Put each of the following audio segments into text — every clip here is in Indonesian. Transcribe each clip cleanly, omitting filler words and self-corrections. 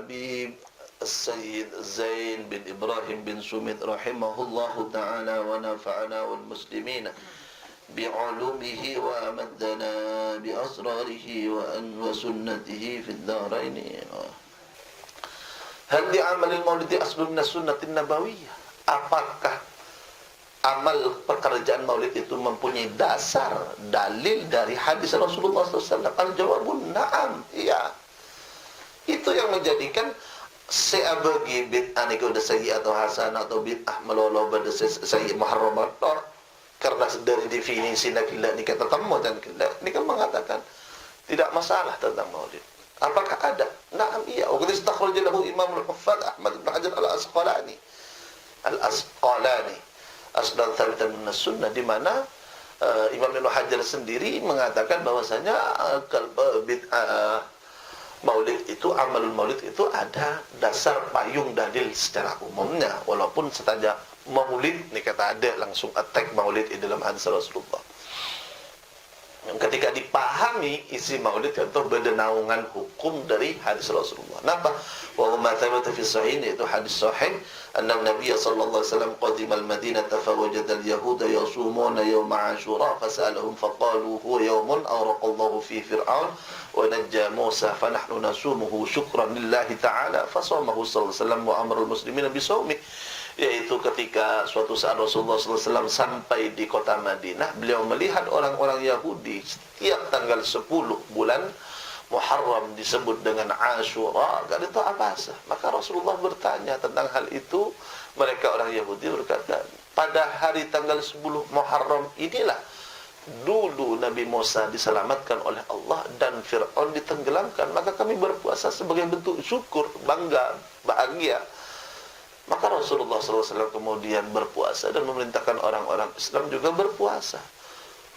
Habib Sayyid Zain bin Ibrahim bin Sumit rahimahullahu ta'ala wa nafa'ana wal muslimina bi'ulumihi wa amaddana bi asrarihi wa sunnatihi fid darain. Hal di amalil maulidi aslun min sunnatin nabawiyah? Apakah amal pekerjaan maulid itu mempunyai dasar dalil dari hadis Rasulullah SAW? Al-jawabun na'am, iya. Itu yang menjadikan seabagi bid'ah ni kau sayyi atau hasan atau bid'ah melolo pada sayyi muharram atau karena dari definisi nakila ni kata temu dan kila ni kan mengatakan tidak masalah tentang maulid. Apakah ada? Na'am, iya. Wa qad istakhraj lahu Imam al-Huffaz Ahmad bin Hajar al-Asqalani aslan thabitan min sunnah, di mana Imam Ibnu Hajar sendiri mengatakan bahwasanya bid'ah maulid itu, amalul maulid itu ada dasar payung dalil secara umumnya, walaupun saja maulid ni kata ada langsung attack maulid di dalam hadis Rasulullah. Ketika dipahami isi maulid contoh bernaungan hukum dari hadis Rasulullah. Kenapa? Wa ma thabata fi sahih, itu hadis sahih, anna Nabi sallallahu alaihi wasallam qadima al-Madinah fa wajada al-yahuda yasumuna yawm Ashura fasalahum faqalu huwa yawmun awraqa Allahu fi Fir'aun wa najja Musa fa nahnu nasumuhu syukran lillahi ta'ala fa shamahu sallallahu alaihi wasallam wa amara al-muslimina bi shaumi. Yaitu ketika suatu saat Rasulullah SAW sampai di kota Madinah, beliau melihat orang-orang Yahudi setiap tanggal 10 bulan Muharram disebut dengan Ashura, gak ada apa sah. Maka Rasulullah bertanya tentang hal itu. Mereka orang Yahudi berkata, pada hari tanggal 10 Muharram inilah dulu Nabi Musa diselamatkan oleh Allah dan Fir'aun ditenggelamkan. Maka kami berpuasa sebagai bentuk syukur, bangga, bahagia. Maka Rasulullah SAW kemudian berpuasa dan memerintahkan orang-orang Islam juga berpuasa.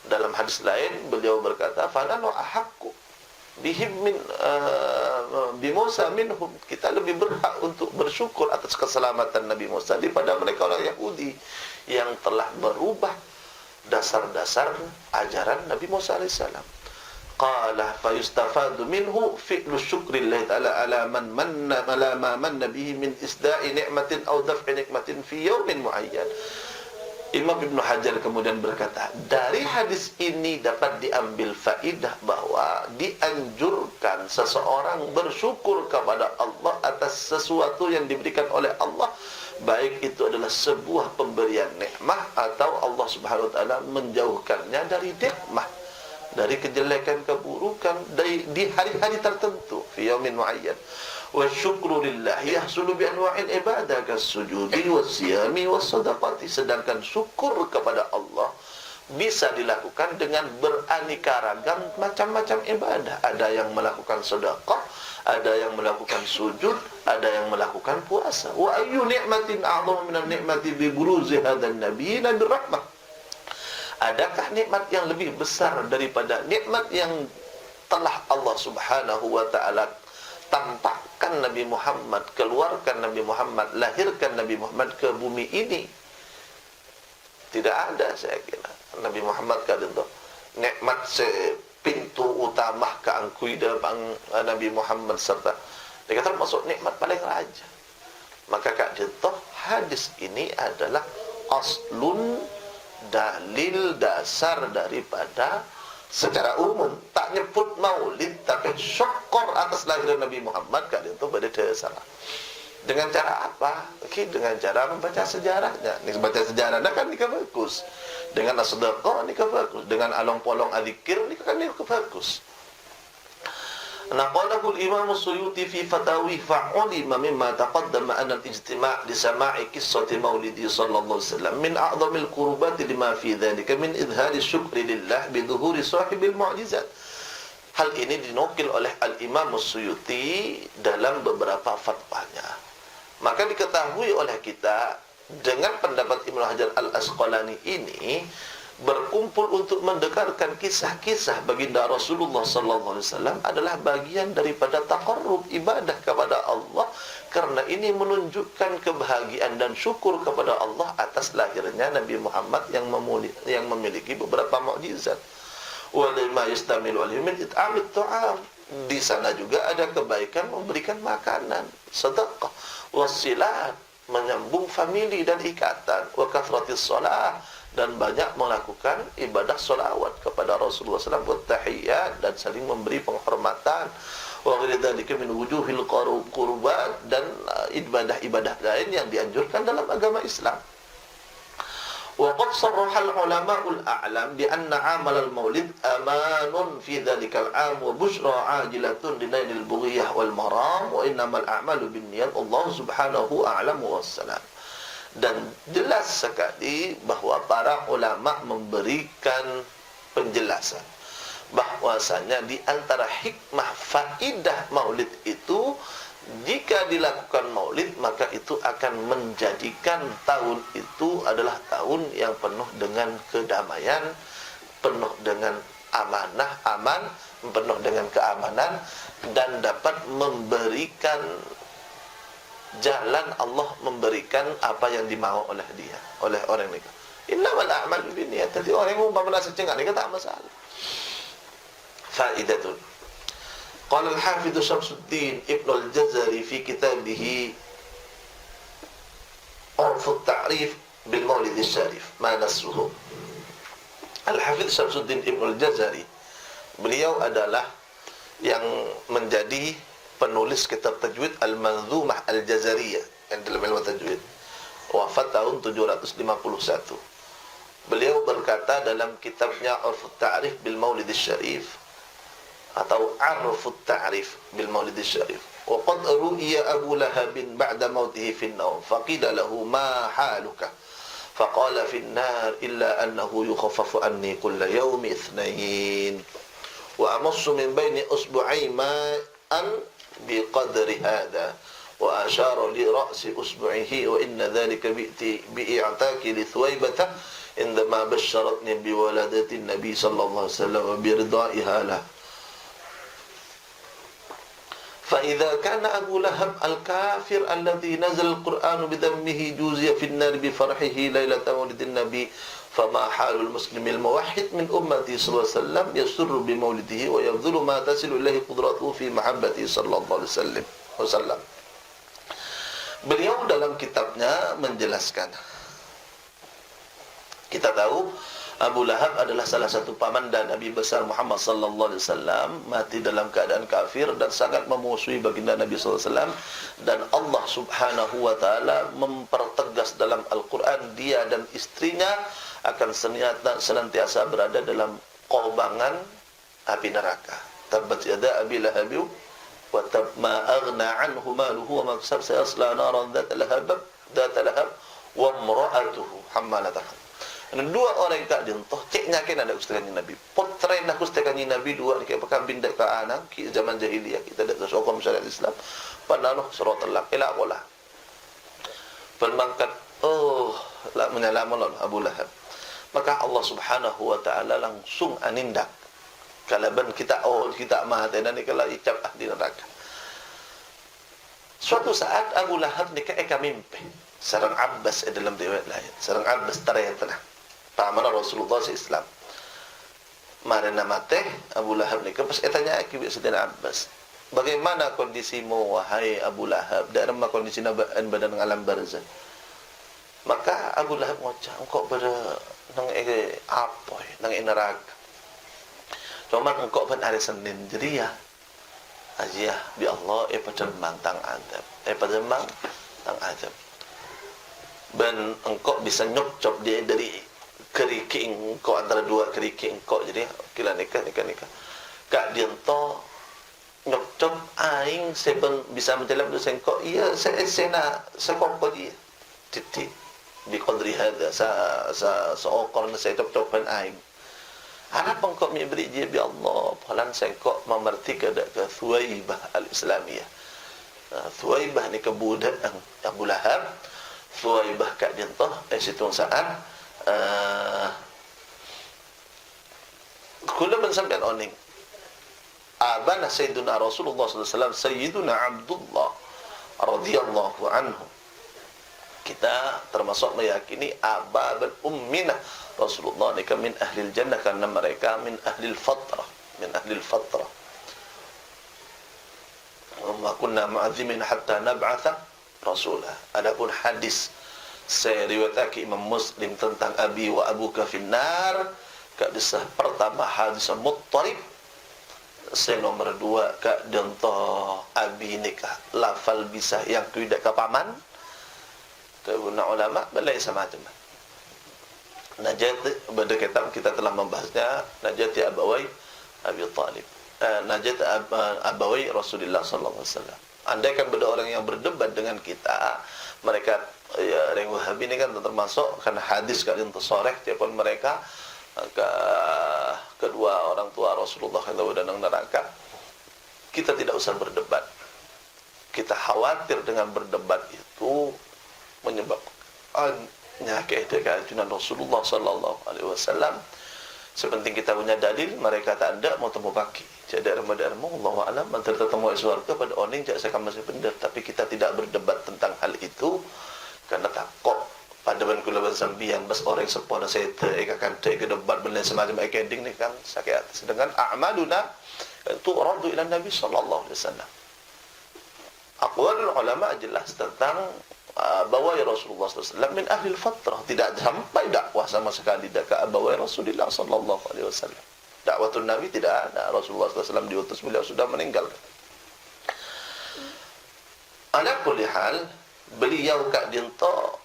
Dalam hadis lain beliau berkata, "Fananu ahaqqu bihim min bi Musa minhum." Kita lebih berhak untuk bersyukur atas keselamatan Nabi Musa daripada mereka orang Yahudi yang telah berubah dasar-dasar ajaran Nabi Musa alaihissalam. Qala fa yustafadu minhu fi'lu syukrillahi ta'ala ala man manna bihi min isda'i ni'matin aw daf'i nikmatin fi yawmin muayyan. Imam Ibnu Hajar kemudian berkata, dari hadis ini dapat diambil faidah bahwa dianjurkan seseorang bersyukur kepada Allah atas sesuatu yang diberikan oleh Allah, baik itu adalah sebuah pemberian nikmah atau Allah Subhanahu wa taala menjauhkannya dari nikmah, dari kejelekan, keburukan di hari-hari tertentu, fi yaumin muayyan. Wa syukru lillahi yahsulu bi anwa'il ibadah kas-sujudi was-siyami was-shadaqati. Sedangkan syukur kepada Allah bisa dilakukan dengan beraneka ragam macam-macam ibadah. Ada yang melakukan sedekah, ada yang melakukan sujud, ada yang melakukan puasa. Wa ayyu ni'matin a'dhamu minan ni'mati bi buruzi hadzal nabiy nabi rahmah. Adakah nikmat yang lebih besar daripada nikmat yang telah Allah Subhanahu wa taala tampakkan Nabi Muhammad, keluarkan Nabi Muhammad, lahirkan Nabi Muhammad ke bumi ini? Tidak ada, saya kira. Nabi Muhammad kata nikmat pintu utama keangkui dalam Nabi Muhammad serta dia kata masuk nikmat paling raja. Maka kak jatuh hadis ini adalah aslun, dalil dasar daripada secara umum, tak nyebut maulid tapi syukur atas lahiran Nabi Muhammad kan itu pada dasar. Dengan cara apa? Dengan cara membaca sejarahnya. Ini baca sejarahnya kan ini bagus. Dengan sedekah ini bagus. Dengan along-polong adzikir ini kan ini bagus. Naqalahu al-Imam As-Suyuti fi fatawi fa'ulima mimma taqaddama anna al-ijtima' li sama'i qissati maulidi sallallahu alaihi wasallam min a'dhamil qurbati lima fi dhalika min idhari syukri lillah bi dhuhuri sahibil mu'jizat. Hal ini dinukil oleh al-Imam As-Suyuti dalam beberapa fatwanya. Maka diketahui oleh kita dengan pendapat Ibnu Hajar al-Asqalani ini berkumpul untuk mendekarkan kisah-kisah baginda Rasulullah sallallahu alaihi wasallam adalah bagian daripada taqarrub ibadah kepada Allah, karena ini menunjukkan kebahagiaan dan syukur kepada Allah atas lahirnya Nabi Muhammad yang memiliki beberapa mukjizat. Wa lima yastamilu alaihi min it'amit ta'am, di sana juga ada kebaikan memberikan makanan, sedekah, wasilat, menyambung famili dan ikatan, wa kathratis shalah, dan banyak melakukan ibadah solawat kepada Rasulullah SAW, wa tahiyyat, dan saling memberi penghormatan, wa ghairi dzalika min wujuhil qurbat, dan ibadah-ibadah lain yang dianjurkan dalam agama Islam. وقد صرح العلماء الأعلم بأن عمل المولد أمان في ذلك العام وبشرى عاجلة لنيل البغية والمرام وإنما الأعمال بالنيات الله سبحانه أعلم والسلام. Dan jelas sekali bahwa para ulama memberikan penjelasan bahwasanya di antara hikmah faidah maulid itu, jika dilakukan maulid maka itu akan menjadikan tahun itu adalah tahun yang penuh dengan kedamaian, penuh dengan aman, penuh dengan keamanan, dan dapat memberikan jalan Allah, memberikan apa yang dimau oleh dia, oleh orang ini. Innamal a'malu binniyat. Jadi orang yang merasa cengat ni tak masalah. Faidatun. Qala al-Hafidz Syamsuddin Ibn al-Jazari fi kitabih Urf at-Ta'rif bil Maulid asy-Syarif ma nasruhu. Al-Hafidz Syamsuddin Ibn al-Jazari, beliau adalah yang menjadi penulis kitab tajwid Al-Manzumah Al-Jazariyah yang dalam ilmu tajwid, wafat tahun 751. Beliau berkata dalam kitabnya Urf at-Ta'rif bil Maulid asy-Syarif atau Arfut Ta'rif bil Maulid Syarif, wa qad ru'iya Abu Lahab ba'da mautihi fi an-nawm faqila lahu ma haluka faqala fi an-nar illa annahu yukhaffafu anni kulla yawmi ithnain wa amassu min bayni usbu'ai ma'an biqadri hadha wa ashara li ra'si usbu'ihi wa inna dhalika bi'ataki li Thuwaybah indama basharatni biwaladati an-nabi sallallahu alaihi wasallam wa biridaiha lah. فإذا كان أبو لهب الكافر الذي نزل القرآن بدمه جوزي في النار بفرحه ليلة مولد النبي فما حال المسلم الموحد من أمتي صلى الله عليه وسلم يسر بمولده ويبذل ما تصل إليه قدرته في محبته صلى الله عليه وسلم. Beliau dalam kitabnya menjelaskan, kita tahu Abu Lahab adalah salah satu paman dan Nabi besar Muhammad sallallahu alaihi wasallam, mati dalam keadaan kafir dan sangat memusuhi baginda Nabi sallallahu alaihi wasallam, dan Allah Subhanahu wa taala mempertegas dalam Al-Qur'an dia dan istrinya akan senantiasa berada dalam kobangan api neraka. Tabbat yada Abi Lahab wa tab ma aghna anhu maluhu wa ma kasab sayasla naran dzata lahab wa imra'atuhu hammalatal hatab. Dua orang yang tak dientoh cek nyakin ada ustaznya Nabi. Potren aku ustaznya Nabi dua ni kayak bindak ke anak ki zaman jahiliyah kita dak sokong syariat Islam. Pananuh surat al-laq ila wala. Pelmangkat la menyalaman Abu Lahab. Maka Allah Subhanahu wa taala langsung anindak. Kalaban kita kita mati dan kalau icap di neraka. Suatu saat Abu Lahab ni kayak mimpi. Sarang Abbas dalam riwayat lain. Sarang Abbas tarayatna. Paman Rasulullah SAW. Marina mate Abu Lahab ni pas tanya akibik Sayyidina Abbas, bagaimana kondisimu wahai Abu Lahab dalam kondisi badan alam barzah? Maka Abu Lahab ngocah, engkau pada nang apa nang neraka. Cuma engkau pen hari Senin jadi ya ajiah bi Allah pacemang tang adab. Pacemang tang adab. Ben engkau bisa nyop-cop dia dari keriki engkau antara dua keriki engkau, jadi kila nikah kak dia to nyok-cop aing seben bisa menjelap tu sengkok iya sena sekongko dia titik di qadri hadza seokor saya cop-copan aing ana pengkok mi beri dia bi Allah palan sengkok memerti ke Thuwaybah al-Islamiyah. Thuwaybah ni ke budak Abu Lahab. Thuwaybah kak dia to situ saat kula ben sampean oning abana sayyiduna Rasulullah sallallahu alaihi wasallam sayyiduna Abdullah radhiyallahu anhu. Kita termasuk meyakini aba dan ummina Rasulullah ni min ahlil jannah karena mereka min ahlil fatrah, min ahlil fatrah. ma kunna mu'adzimin hatta nab'atha rasulah. Adapun hadis saya riwayatkan Imam Muslim tentang abi wa abuka finnar, hadis pertama hadis Muttarib, saya nomor 2 kak dento abi nikah lafal bisa yang tidak ke paman kebuna ulama balai sama macam najat pada kitab kita telah membahasnya najati abawai Abi Talib, najat abawai Rasulullah sallallahu alaihi wasallam. Andai kan ada orang yang berdebat dengan kita, mereka ya orang Wahabi ini kan termasuk karena hadis kalian tersoreh siapapun mereka kedua orang tua Rasulullah kalau dan neraka, kita tidak usah berdebat. Kita khawatir dengan berdebat itu menyebabkannya keedakan Rasulullah sallallahu alaihi wasallam. Sepenting kita punya dalil, mereka tak ada mau temu kaki. Jadi darmo Allah alam antara temu surga pada oning jak saya masih benar, tapi kita tidak berdebat tentang hal itu karena takut pada ban kula sambian bas orang sepona sete akan ke debat benda semacam akading ni kan sakit. Sedangkan a'maluna itu radu ila Nabi sallallahu alaihi wasallam. Aqwalul ulama jelas tentang bawai Rasulullah SAW min ahli al-fatrah, tidak sampai dakwah sama sekali dekat bawai Rasulullah sallallahu alaihi wasallam. Dakwatun Nabi tidak ada, Rasulullah SAW diutus beliau sudah meninggal. Ala kulli hal beliau kak dinto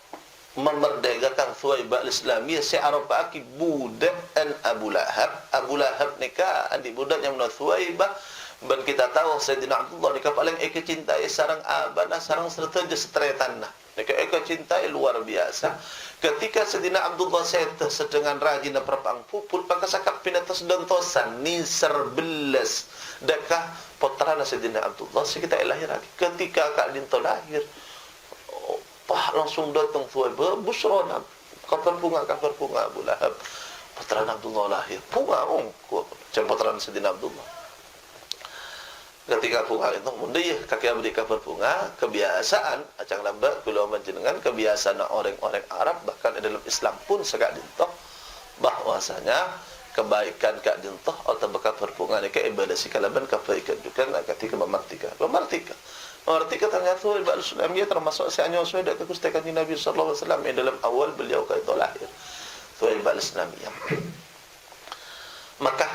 memerdekakan Thuwaibah al-Islamiyah se'arafaki budak an Abu Lahab. Abu Lahab nikah adik budak yang menurut Thuwaibah. Dan kita tahu Sayyidina Abdullah nikah paling eka cintai sarang abana sarang serta je setretan nah. Nikah eka cintai luar biasa. Ketika Sayyidina Abdullah sedang rajin perpang puput maka sakap pinatas dontosan ni serbelas dekah putrana Sayyidina Abdullah sekitar lahir lagi. Ketika kak dinto lahir langsung datang Thuwaibah busrona kabar bunga Abu Lahab putrana Abdullah lahir bunga macam putrana Sayyidina Abdullah. Ketika bunga itu mundi kaki beri kabar bunga kebiasaan acang lambat kula menjenengan kebiasaan orang-orang Arab bahkan dalam Islam pun sekak dintoh bahwasanya kebaikan kak dintoh atau berkabar bunga ni ke ibadah sikalaban kebaikan juga ketika memartika ternyata Thuwaibah al-Islamiyah termasuk seanyo sudah kekustekan Nabi sallallahu alaihi wasallam dalam awal beliau kaitu lahir Thuwaibah al-Islamiyah. Maka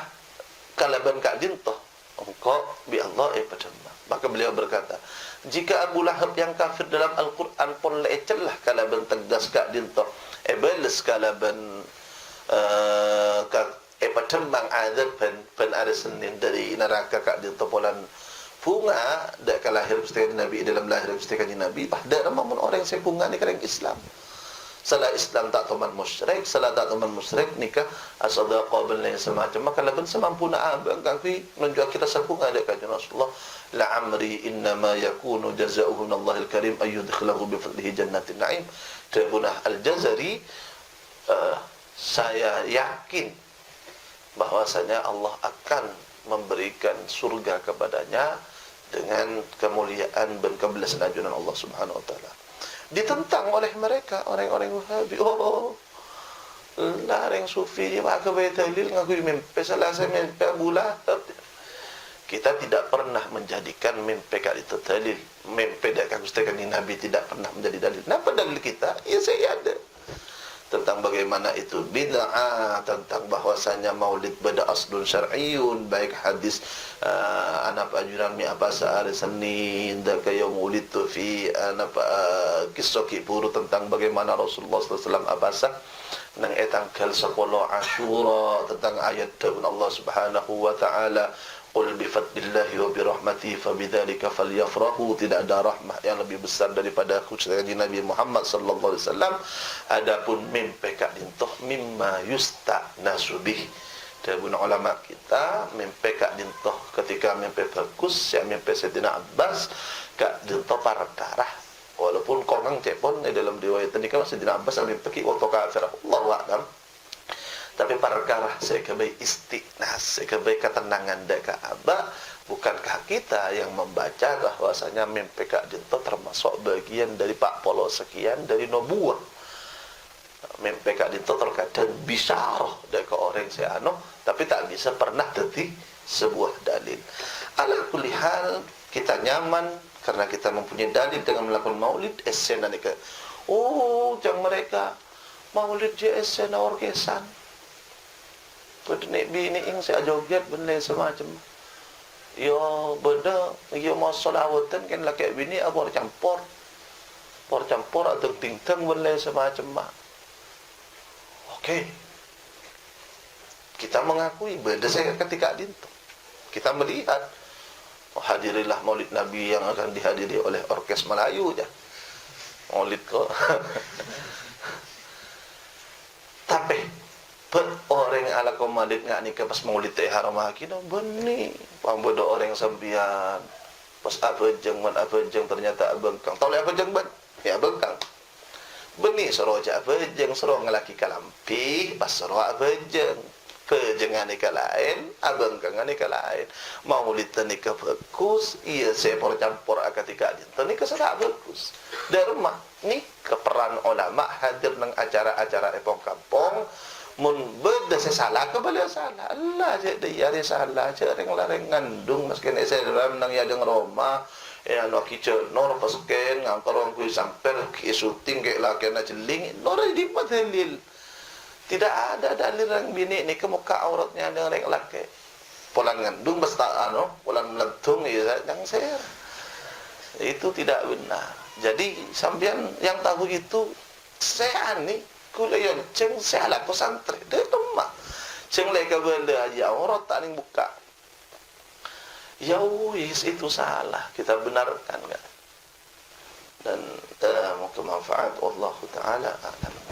kalaban kak dintoh engkau bi Allah padamma. Maka beliau berkata, jika Abu Lahab yang kafir dalam Al-Quran pun lecelah kalaban tegas kak dintoh beles kalaban padamang azab pen ada senin dari neraka kak dintoh polan bunga dak kalahir pustaka Nabi dalam lahir pustaka Nabi pada namun orang yang bunga ni kerang Islam. Salah Islam tak teman musyrik, salah tak teman musyrik nikah as-sadaqah dan lain semacam. Maka laban semampu nak abang kaki menjual kita sabung ada kajian Rasulullah. La amri innama yakunu jazaohu Allahil karim ayyudkhilahu bi fadlihi jannatin na'im. Tabunah al-Jazari saya yakin bahwasanya Allah akan memberikan surga kepadanya dengan kemuliaan dan kebelasan ajunan Allah Subhanahu wa taala. Ditentang oleh mereka orang-orang Wahabi. Larang sufi ni maka bayi dalil ngaku mimpi salah saya mimpi Abu Lahab. Kita tidak pernah menjadikan mimpi kali itu dalil. Mimpi dak kagustakan Nabi tidak pernah menjadi dalil. Napa dalil kita? Ya saya ada. Tentang bagaimana itu bid'ah, tentang bahwasanya maulid bada aslun syar'iyyun, baik hadis anak ajuran mi apa sehari Senin dak yang maulid tu fi anak kisah kiburu tentang bagaimana Rasulullah SAW apa sah nang etanggal 10 Asyura tentang ayat dari Allah Subhanahu wa taala qul bi fadlillahi wa bi rahmatihi fabidzalika falyafrahu. Tidak ada rahmat yang lebih besar daripada keutamaan Nabi Muhammad sallallahu alaihi wasallam. Adapun mimpi kak dintoh mimma yusta'nasu bih. Dan ulama kita mimpi kak dintoh ketika mimpi bagus ya mimpi Sayyidina Abbas kak dintoh perkara walaupun kongang cepon dalam riwayat ini kan Sayyidina Abbas mimpi waktu kafir Allahu a'lam. Tapi perkara sebagai istiqnas, sebagai ketenangan deka abah, bukankah kita yang membaca bahwasanya mimpi kak dinto termasuk bagian dari Pak Polo sekian dari nubuah. Mimpi kak dinto terkadang bisyarah deka orang seano, tapi tak bisa pernah jadi sebuah dalil. Ala kulli hal kita nyaman karena kita mempunyai dalil dengan melakukan maulid esen dan ke. Oh, jang mereka maulid je esen orkesan. Pednek bini ing saya joget benda semacam. Yo benda yo mau solawatan kan laki bini abor campur atau tingtang benda semacam mah. Okey. Kita mengakui benda saya ketika itu. Kita melihat hadirilah maulid Nabi yang akan dihadiri oleh orkes Melayu je. Maulid kok. Tapi orang ala komadit nga ni pas maulid teh haram kino beni pambodo orang sampian pas abejeng ternyata abengkang tahu abejeng ban ya abengkang beni soroja abejeng soro ngelaki kalampi pas soro abejeng pejengan ni lain abengkang ni lain maulid tani ka bagus iya saya campur akatika tani ka sada bagus derma ni keperan ulama hadir nang acara-acara epong kampung mun beda salah ke bala salah Allah je dia salah je reng-lareng ngandung masken Islam nang ya deng Roma ya no kice nor pasken ngangkorong ku samper ki syuting ke lakena jeling nor di dalil tidak ada dalil yang bini ni ke muka auratnya dengan reng lake polan ngandung basta polan melentung ya yang ser itu tidak benar. Jadi sampean yang tahu itu saya ni kulayan ceng salah ko santre de lemah ceng leka benda ya orang tak ning buka ya wis itu salah kita benarkan kan dan mau kemanfaat Allah taala alam.